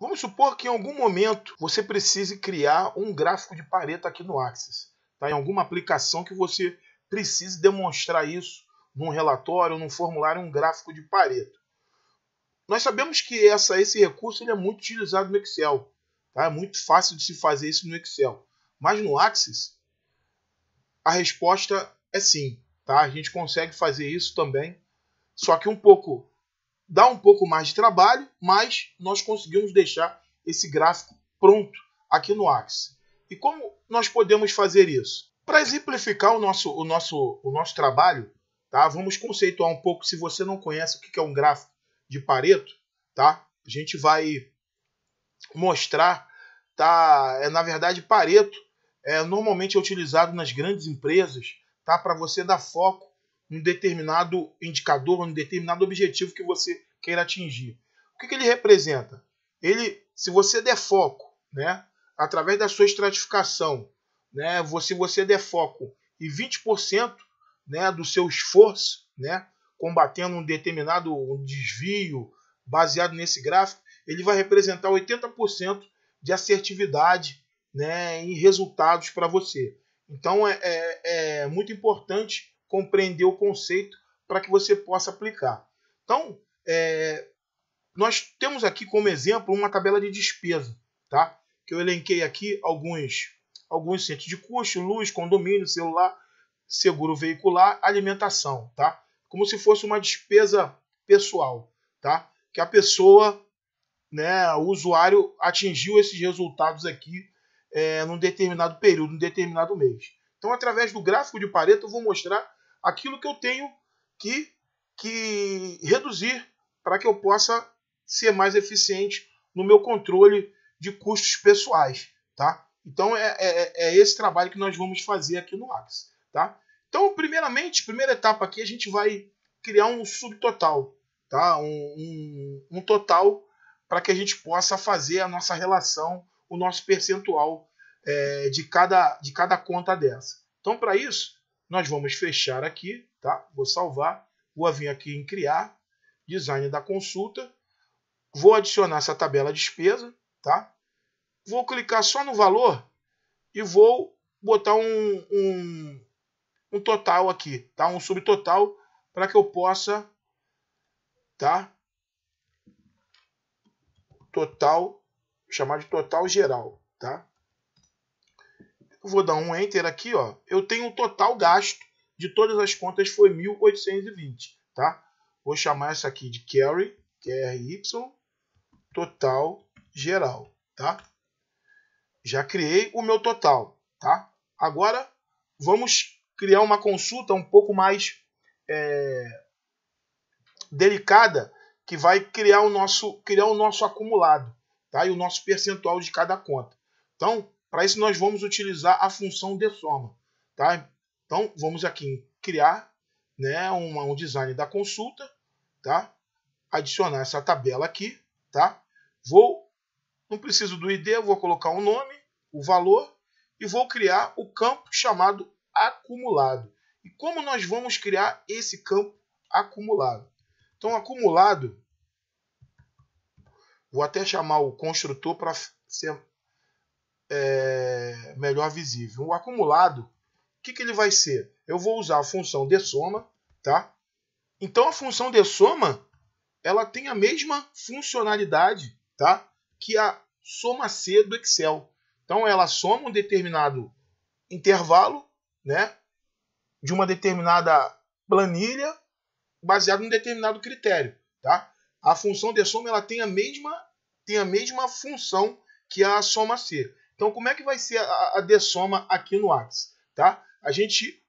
Vamos supor que em algum momento você precise criar um gráfico de Pareto aqui no Axis. Tá? Em alguma aplicação que você precise demonstrar isso num relatório, num formulário, um gráfico de Pareto. Nós sabemos que esse recurso ele é muito utilizado no Excel. Tá? É muito fácil de se fazer isso no Excel. Mas no Axis, a resposta é sim. Tá? A gente consegue fazer isso também. Só que dá um pouco mais de trabalho, mas nós conseguimos deixar esse gráfico pronto aqui no Axis. E como nós podemos fazer isso? Para exemplificar o nosso trabalho, tá? Vamos conceituar um pouco, se você não conhece o que é um gráfico de Pareto, tá? A gente vai mostrar, tá? Na verdade, Pareto normalmente é utilizado nas grandes empresas, tá? Para você dar foco um determinado indicador, um determinado objetivo que você queira atingir. O que ele representa? Se você der foco, né, através da sua estratificação, né, se você der foco em 20%, né, do seu esforço, né, combatendo um determinado desvio baseado nesse gráfico, ele vai representar 80% de assertividade, né, em resultados para você. Então é muito importante compreender o conceito para que você possa aplicar. Então, nós temos aqui como exemplo uma tabela de despesa, tá? Que eu elenquei aqui alguns centros de custo, luz, condomínio, celular, seguro veicular, alimentação, tá? Como se fosse uma despesa pessoal, tá? Que a pessoa, né, o usuário atingiu esses resultados aqui num determinado período, num determinado mês. Então, através do gráfico de Pareto, eu vou mostrar aquilo que eu tenho que reduzir para que eu possa ser mais eficiente no meu controle de custos pessoais. Tá? Então, é esse trabalho que nós vamos fazer aqui no Axis. Tá? Então, primeiramente, primeira etapa aqui, a gente vai criar um subtotal. Tá? Um total para que a gente possa fazer a nossa relação, o nosso percentual de cada conta dessa. Então, para isso, nós vamos fechar aqui, tá? Vou salvar, vou vir aqui em criar, design da consulta, vou adicionar essa tabela de despesa, tá? Vou clicar só no valor e vou botar um total aqui, tá? Um subtotal para que eu possa, tá? Total, chamar de total geral, tá? Vou dar um enter aqui, ó. Eu tenho um total gasto de todas as contas foi 1.820, tá? Vou chamar essa aqui de carry, QRY, total geral, tá? Já criei o meu total, tá? Agora vamos criar uma consulta um pouco mais delicada, que vai criar o nosso acumulado, tá? E o nosso percentual de cada conta. Então, para isso nós vamos utilizar a função de soma, tá? Então, vamos aqui em criar, né, um design da consulta, tá? Adicionar essa tabela aqui, tá? Não preciso do ID, vou colocar o nome, o valor e vou criar o campo chamado acumulado. E como nós vamos criar esse campo acumulado? Então, acumulado, vou até chamar o construtor para ser melhor visível. O acumulado, o que ele vai ser? Eu vou usar a função de soma, tá? Então, a função de soma, ela tem a mesma funcionalidade, tá? Que a soma C do Excel. Então, ela soma um determinado intervalo, né, de uma determinada planilha baseado em um determinado critério, tá? A função de soma ela tem a mesma função que a soma C. Então, como é que vai ser a de soma aqui no Axis, tá?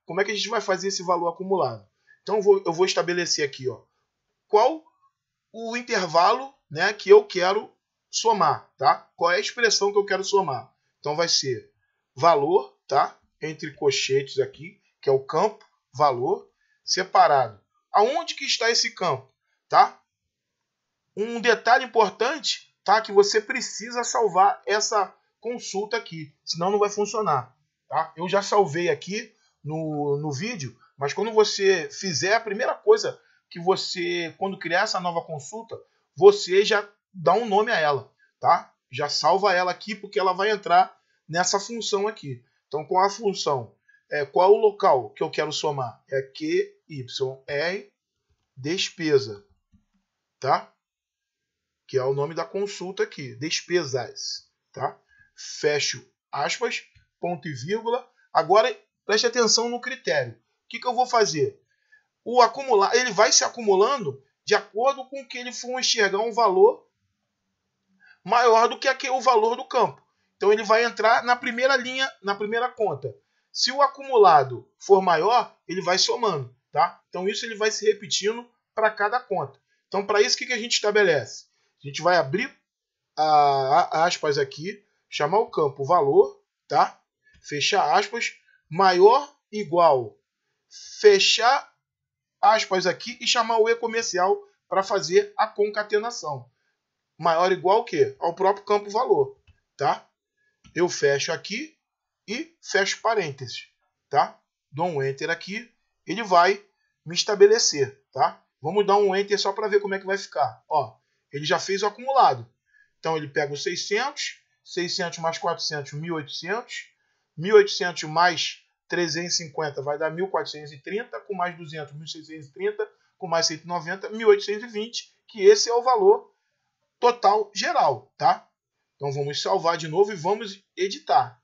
Como é que a gente vai fazer esse valor acumulado? Então, eu vou estabelecer aqui, ó, qual o intervalo, né, que eu quero somar, tá? Qual é a expressão que eu quero somar? Então, vai ser valor, tá? Entre colchetes aqui, que é o campo valor, separado. Aonde que está esse campo, tá? Um detalhe importante, tá? Que você precisa salvar essa consulta aqui, senão não vai funcionar, tá? Eu já salvei aqui no vídeo, mas quando você fizer, a primeira coisa que você, quando criar essa nova consulta, você já dá um nome a ela. tá? Já salva ela aqui porque ela vai entrar nessa função aqui. Então, com a função, qual é o local que eu quero somar? É QYR despesa, tá? Que é o nome da consulta aqui, despesas, tá? Fecho aspas, ponto e vírgula. Agora, preste atenção no critério. O que eu vou fazer? O acumular, ele vai se acumulando de acordo com que ele for enxergar um valor maior do que o valor do campo. Então ele vai entrar na primeira linha, na primeira conta. Se o acumulado for maior, ele vai somando, tá? Então isso ele vai se repetindo para cada conta. Então para isso o que a gente estabelece? A gente vai abrir aspas aqui, chamar o campo valor, tá? Fechar aspas, maior igual, fechar aspas aqui e chamar o e-comercial para fazer a concatenação. Maior igual ao quê? Ao próprio campo valor, tá? Eu fecho aqui e fecho parênteses, tá? Dou um enter aqui, ele vai me estabelecer, tá? Vamos dar um enter só para ver como é que vai ficar. Ó, ele já fez o acumulado. Então ele pega os 600, 600 mais 400, 1.800, 1.800 mais 350 vai dar 1.430, com mais 200, 1.630, com mais 190, 1.820, que esse é o valor total geral, tá? Então vamos salvar de novo e vamos editar.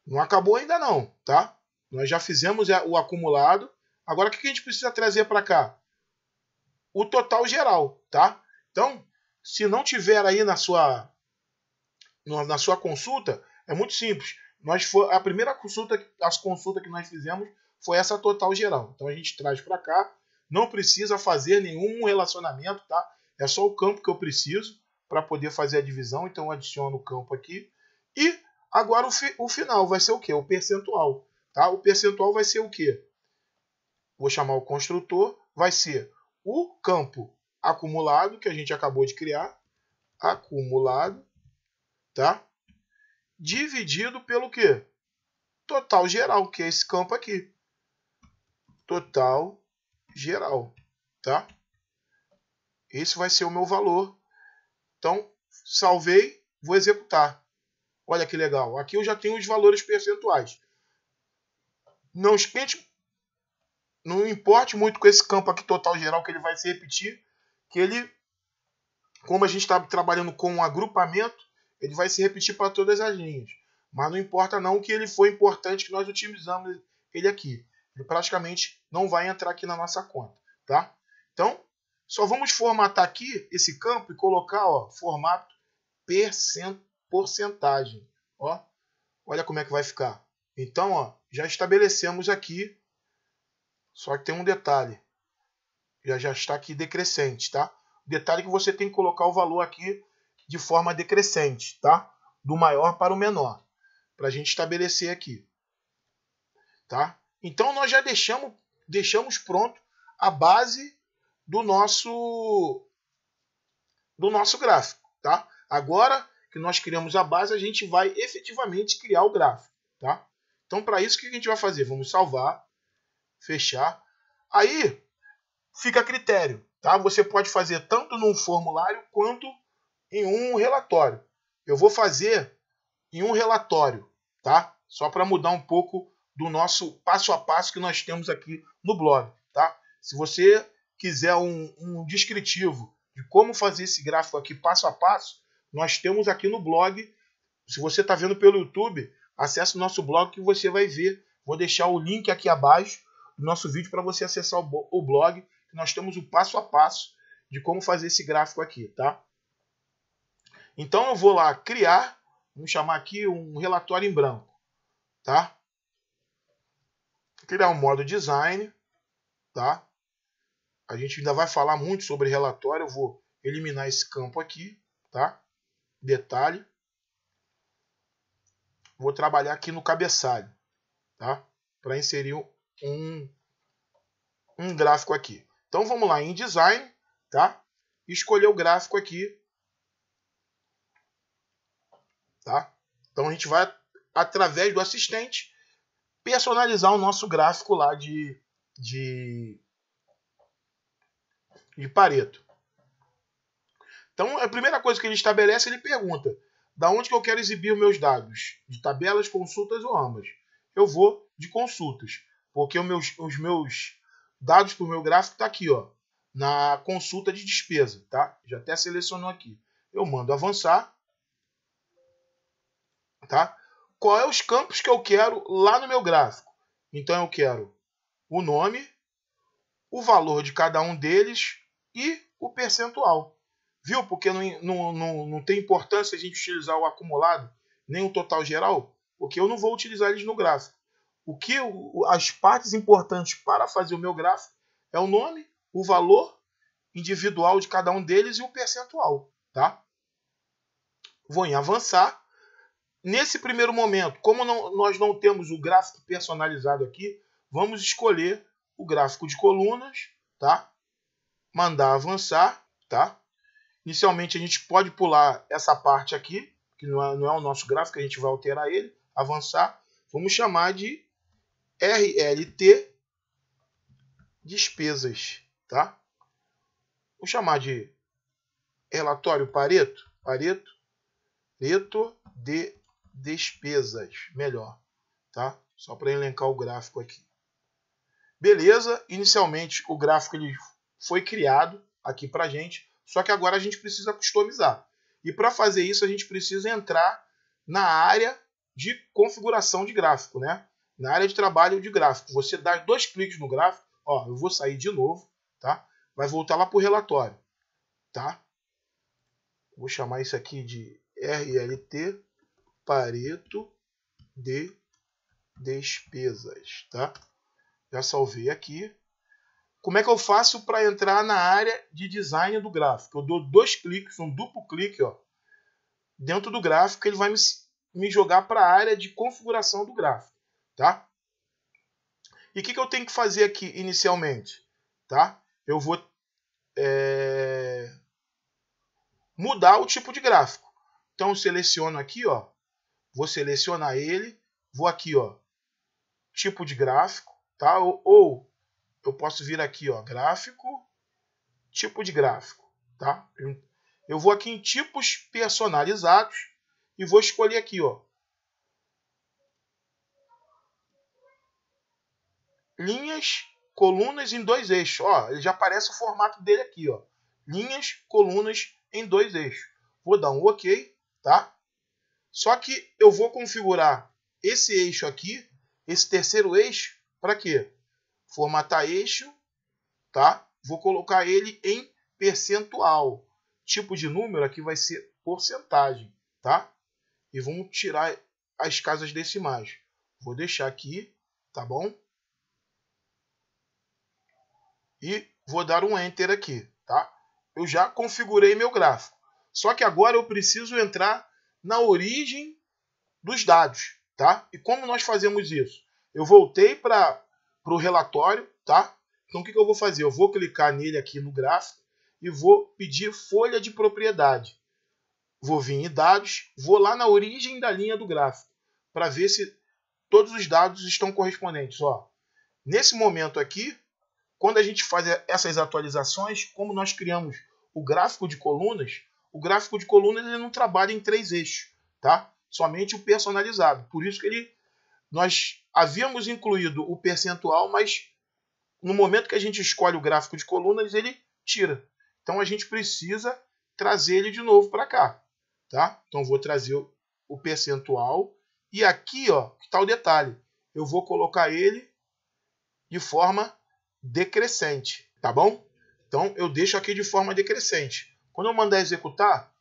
Não acabou ainda não, tá? Nós já fizemos o acumulado. Agora o que a gente precisa trazer para cá? O total geral, tá? Então, se não tiver aí na sua consulta, é muito simples. A primeira consulta que nós fizemos foi essa total geral. Então a gente traz para cá, não precisa fazer nenhum relacionamento, tá? É só o campo que eu preciso para poder fazer a divisão. Então eu adiciono o campo aqui. E agora o final vai ser o quê? O percentual, tá? O percentual vai ser o quê? Vou chamar o construtor, vai ser o campo acumulado que a gente acabou de criar, acumulado, tá? Dividido pelo quê? Total geral, que é esse campo aqui. Total geral, tá? Esse vai ser o meu valor. Então, salvei, vou executar. Olha que legal. Aqui eu já tenho os valores percentuais. Não importe muito com esse campo aqui total geral, que ele vai se repetir, que ele, como a gente está trabalhando com um agrupamento, ele vai se repetir para todas as linhas. Mas não importa não que ele foi importante, que nós utilizamos ele aqui. Ele praticamente não vai entrar aqui na nossa conta, tá? Então, só vamos formatar aqui esse campo e colocar, ó, formato porcentagem. Ó, olha como é que vai ficar. Então, ó, já estabelecemos aqui, só que tem um detalhe. Já está aqui decrescente, tá? O detalhe é que você tem que colocar o valor aqui de forma decrescente, tá? Do maior para o menor, para a gente estabelecer aqui, tá? Então nós já deixamos pronto a base do nosso gráfico, tá? Agora que nós criamos a base, a gente vai efetivamente criar o gráfico, tá? Então para isso o que a gente vai fazer? Vamos salvar, fechar. Aí fica a critério, tá? Você pode fazer tanto num formulário quanto em um relatório. Eu vou fazer em um relatório, tá? Só para mudar um pouco do nosso passo a passo que nós temos aqui no blog, tá? Se você quiser um descritivo de como fazer esse gráfico aqui passo a passo, nós temos aqui no blog. Se você está vendo pelo YouTube, acesse o nosso blog que você vai ver. Vou deixar o link aqui abaixo do nosso vídeo para você acessar o blog. Nós temos o passo a passo de como fazer esse gráfico aqui, tá? Então eu vou lá criar, vamos chamar aqui um relatório em branco, tá? Criar um modo design, tá? A gente ainda vai falar muito sobre relatório, eu vou eliminar esse campo aqui, tá? Detalhe. Vou trabalhar aqui no cabeçalho, tá? Para inserir um gráfico aqui. Então vamos lá em design, tá? Escolher o gráfico aqui, tá? Então a gente vai, através do assistente, personalizar o nosso gráfico lá de Pareto. Então, a primeira coisa que ele estabelece, ele pergunta: da onde que eu quero exibir os meus dados? De tabelas, consultas ou ambas? Eu vou de consultas, porque os meus dados para o meu gráfico está aqui, ó, na consulta de despesa, tá? Já até selecionou aqui. Eu mando avançar, tá? Qual é os campos que eu quero lá no meu gráfico? Então eu quero o nome, o valor de cada um deles e o percentual. Viu? Porque não tem importância a gente utilizar o acumulado, nem o total geral, porque eu não vou utilizar eles no gráfico. As partes importantes para fazer o meu gráfico é o nome, o valor individual de cada um deles e o percentual. Tá? Vou em avançar. Nesse primeiro momento, como nós não temos o gráfico personalizado aqui, vamos escolher o gráfico de colunas, tá? Mandar avançar, tá? Inicialmente a gente pode pular essa parte aqui, que não é o nosso gráfico, a gente vai alterar ele, avançar. Vamos chamar de RLT despesas, tá? Vou chamar de relatório Pareto de despesas, melhor, tá? Só para elencar o gráfico aqui. Beleza, inicialmente o gráfico ele foi criado aqui para a gente, só que agora a gente precisa customizar. E para fazer isso a gente precisa entrar na área de configuração de gráfico, né? Na área de trabalho de gráfico. Você dá 2 cliques no gráfico, ó, eu vou sair de novo, tá? Vai voltar lá para o relatório, tá? Vou chamar isso aqui de RLT Pareto de despesas, tá? Já salvei aqui. Como é que eu faço para entrar na área de design do gráfico? Eu dou 2 cliques, um duplo clique, ó, dentro do gráfico, ele vai me jogar para a área de configuração do gráfico, tá? E o que eu tenho que fazer aqui inicialmente, tá? Eu vou mudar o tipo de gráfico. Então eu seleciono aqui, ó, vou selecionar ele, vou aqui, ó, tipo de gráfico, tá? Ou eu posso vir aqui, ó, gráfico, tipo de gráfico, tá? Eu vou aqui em tipos personalizados e vou escolher aqui, ó, linhas, colunas em 2 eixos. Ó, ele já aparece o formato dele aqui, ó, linhas, colunas em 2 eixos. Vou dar um OK, tá? Só que eu vou configurar esse eixo aqui, esse terceiro eixo, para quê? Formatar eixo, tá? Vou colocar ele em percentual. Tipo de número aqui vai ser porcentagem, tá? E vamos tirar as casas decimais. Vou deixar aqui, tá bom? E vou dar um Enter aqui, tá? Eu já configurei meu gráfico. Só que agora eu preciso entrar na origem dos dados, tá? E como nós fazemos isso? Eu voltei para o relatório, tá? Então o que eu vou fazer? Eu vou clicar nele aqui no gráfico e vou pedir folha de propriedade. Vou vir em dados, vou lá na origem da linha do gráfico para ver se todos os dados estão correspondentes. Ó, nesse momento aqui, quando a gente faz essas atualizações, como nós criamos o gráfico de colunas ele não trabalha em 3 eixos, tá? Somente o personalizado. Por isso que nós havíamos incluído o percentual, mas no momento que a gente escolhe o gráfico de colunas, ele tira. Então a gente precisa trazer ele de novo para cá, tá? Então vou trazer o percentual e aqui, ó, que está o detalhe. Eu vou colocar ele de forma decrescente, tá bom? Então eu deixo aqui de forma decrescente. Quando eu mandar executar,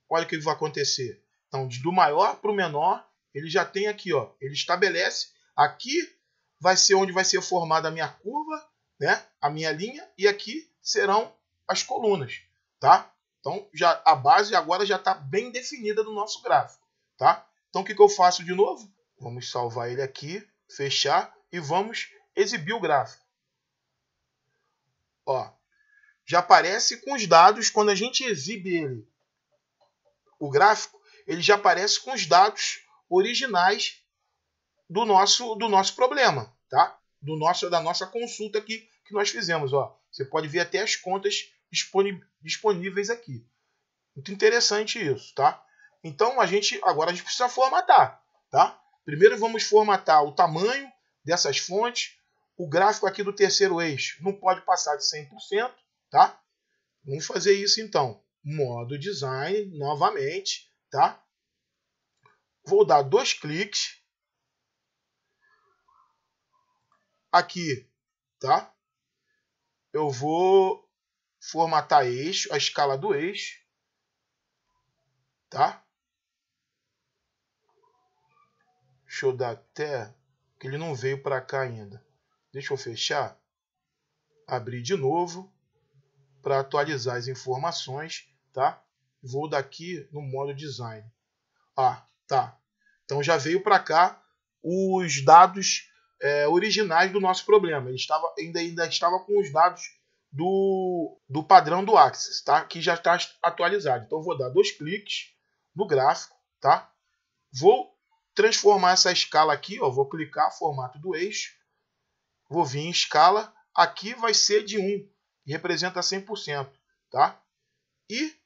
olha o que vai acontecer. Então, do maior para o menor, ele já tem aqui, ó, ele estabelece. Aqui vai ser onde vai ser formada a minha curva, né? A minha linha, e aqui serão as colunas, tá? Então, a base agora já está bem definida do nosso gráfico, tá? Então, o que eu faço de novo? Vamos salvar ele aqui, fechar e vamos exibir o gráfico. Ó, já aparece com os dados, quando a gente exibe ele, o gráfico, ele já aparece com os dados originais do nosso problema, tá? Da nossa consulta aqui que nós fizemos, ó. Você pode ver até as contas disponíveis aqui. Muito interessante isso, tá? Então agora a gente precisa formatar, tá? Primeiro vamos formatar o tamanho dessas fontes. O gráfico aqui do terceiro eixo não pode passar de 100%, tá? Vamos fazer isso então. Modo design, novamente, tá? Vou dar 2 cliques. Aqui, tá? Eu vou formatar eixo, a escala do eixo, tá? Deixa eu dar até que ele não veio para cá ainda. Deixa eu fechar, abrir de novo para atualizar as informações, tá? Vou daqui no modo design. Ah, tá. Então já veio para cá os dados originais do nosso problema. Ele ainda estava com os dados do padrão do Axis, tá? Que já está atualizado. Então vou dar 2 cliques no gráfico, tá? Vou transformar essa escala aqui, ó, vou clicar formato do eixo, vou vir em escala, aqui vai ser de 1, que representa 100%, tá? E o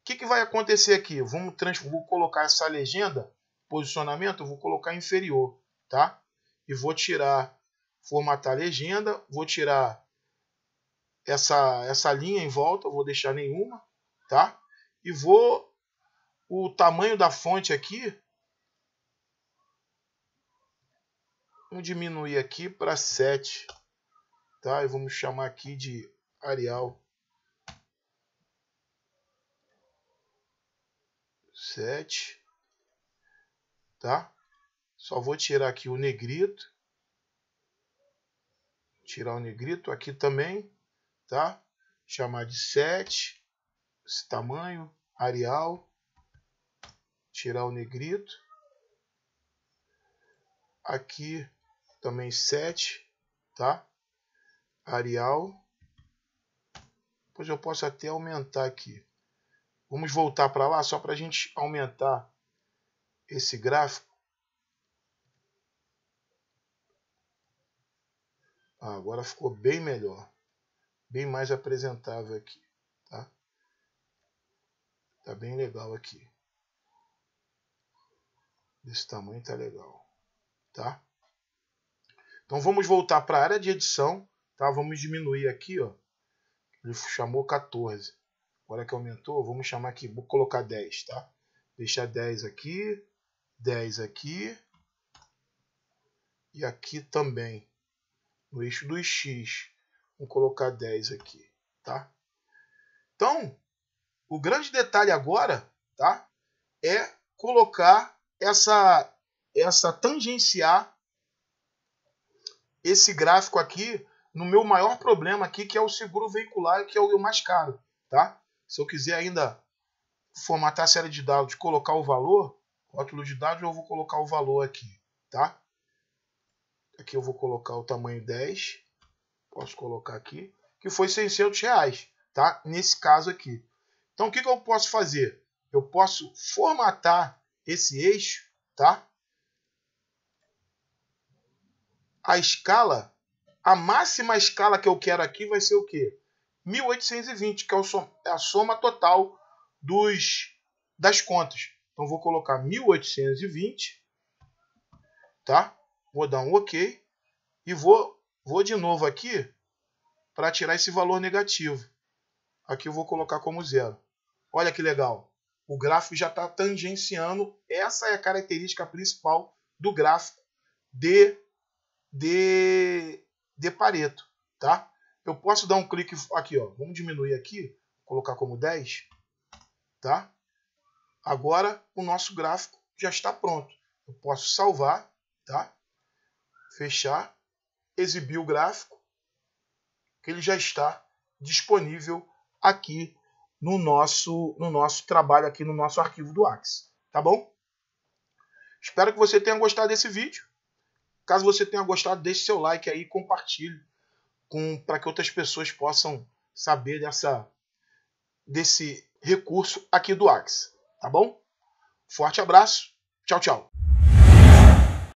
que vai acontecer aqui? Vou colocar essa legenda, posicionamento, eu vou colocar inferior, tá? E vou tirar, formatar a legenda, vou tirar essa linha em volta, vou deixar nenhuma, tá? E o tamanho da fonte aqui, vamos diminuir aqui para 7, tá? E vamos chamar aqui de Arial 7, tá? Só vou tirar aqui o negrito, tirar o negrito aqui também, tá? Chamar de 7, esse tamanho, Arial, tirar o negrito, aqui também 7, tá? Arial, depois eu posso até aumentar aqui. Vamos voltar para lá só para a gente aumentar esse gráfico. Agora ficou bem melhor, bem mais apresentável aqui, tá? Tá bem legal aqui. Desse tamanho tá legal, tá? Então vamos voltar para a área de edição, tá? Vamos diminuir aqui, ó. Ele chamou 14. Agora que aumentou, vamos chamar aqui, vou colocar 10, tá? Deixar 10 aqui, 10 aqui e aqui também. No eixo dos X, vamos colocar 10 aqui, tá? Então, o grande detalhe agora, tá? É colocar tangenciar esse gráfico aqui no meu maior problema aqui, que é o seguro veicular, que é o mais caro, tá? Se eu quiser ainda formatar a série de dados, colocar o valor, rótulo de dados, eu vou colocar o valor aqui, tá? Aqui eu vou colocar o tamanho 10, posso colocar aqui, que foi R$600, tá? Nesse caso aqui. Então o que eu posso fazer? Eu posso formatar esse eixo, tá? A escala, a máxima escala que eu quero aqui vai ser o quê? 1820, que é a soma total das contas. Então vou colocar 1820, tá? Vou dar um OK e vou de novo aqui para tirar esse valor negativo. Aqui eu vou colocar como 0. Olha que legal. O gráfico já está tangenciando. Essa é a característica principal do gráfico de Pareto, tá? Eu posso dar um clique aqui, ó. Vamos diminuir aqui, colocar como 10, tá? Agora o nosso gráfico já está pronto. Eu posso salvar, tá? Fechar, exibir o gráfico, que ele já está disponível aqui no nosso trabalho, aqui no nosso arquivo do Axis, tá bom? Espero que você tenha gostado desse vídeo. Caso você tenha gostado, deixe seu like aí e compartilhe para que outras pessoas possam saber desse recurso aqui do Axis, tá bom? Forte abraço, tchau, tchau.